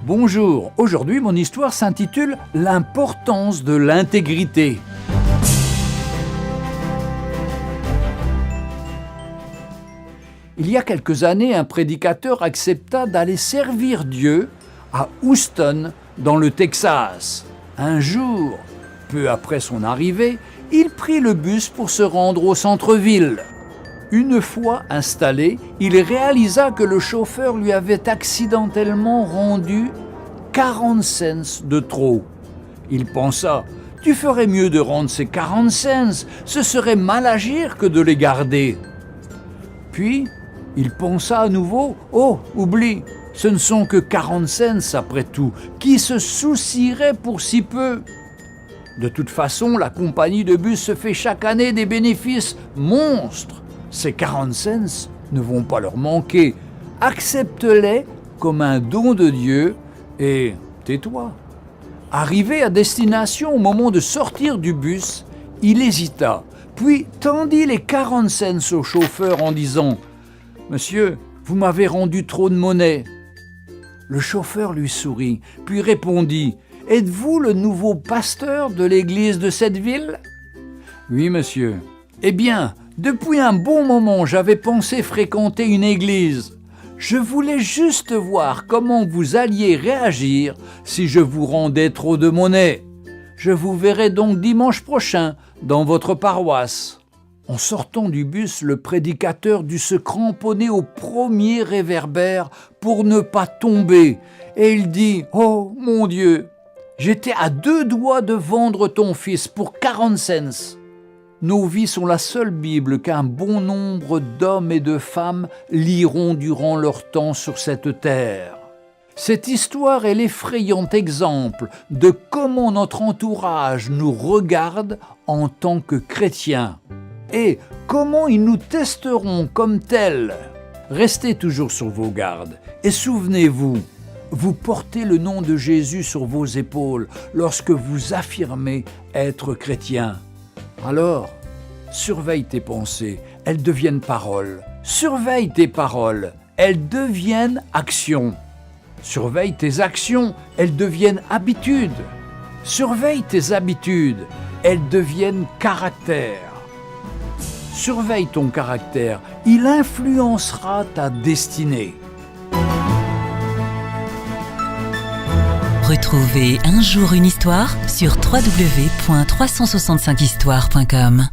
Bonjour, aujourd'hui mon histoire s'intitule « L'importance de l'intégrité ». Il y a quelques années, un prédicateur accepta d'aller servir Dieu à Houston, dans le Texas. Un jour, peu après son arrivée, il prit le bus pour se rendre au centre-ville. Une fois installé, il réalisa que le chauffeur lui avait accidentellement rendu 40 cents de trop. Il pensa « Tu ferais mieux de rendre ces 40 cents, ce serait mal agir que de les garder. » Puis, il pensa à nouveau « Oh, oublie, ce ne sont que 40 cents après tout, qui se soucierait pour si peu ?» De toute façon, la compagnie de bus se fait chaque année des bénéfices monstres. Ces 40 cents ne vont pas leur manquer. Accepte-les comme un don de Dieu et tais-toi. Arrivé à destination au moment de sortir du bus, il hésita, puis tendit les 40 cents au chauffeur en disant « Monsieur, vous m'avez rendu trop de monnaie. » Le chauffeur lui sourit, puis répondit « Êtes-vous le nouveau pasteur de l'église de cette ville ?»« Oui, monsieur. »« Eh bien, depuis un bon moment, j'avais pensé fréquenter une église. Je voulais juste voir comment vous alliez réagir si je vous rendais trop de monnaie. Je vous verrai donc dimanche prochain dans votre paroisse. » En sortant du bus, le prédicateur dut se cramponner au premier réverbère pour ne pas tomber. Et il dit « Oh, mon Dieu, j'étais à 2 doigts de vendre ton fils pour 40 cents. » Nos vies sont la seule Bible qu'un bon nombre d'hommes et de femmes liront durant leur temps sur cette terre. Cette histoire est l'effrayant exemple de comment notre entourage nous regarde en tant que chrétiens et comment ils nous testeront comme tels. Restez toujours sur vos gardes et souvenez-vous, vous portez le nom de Jésus sur vos épaules lorsque vous affirmez être chrétien. Alors, surveille tes pensées, elles deviennent paroles. Surveille tes paroles, elles deviennent actions. Surveille tes actions, elles deviennent habitudes. Surveille tes habitudes, elles deviennent caractère. Surveille ton caractère, il influencera ta destinée. Retrouvez Un jour une histoire sur www.365histoire.com.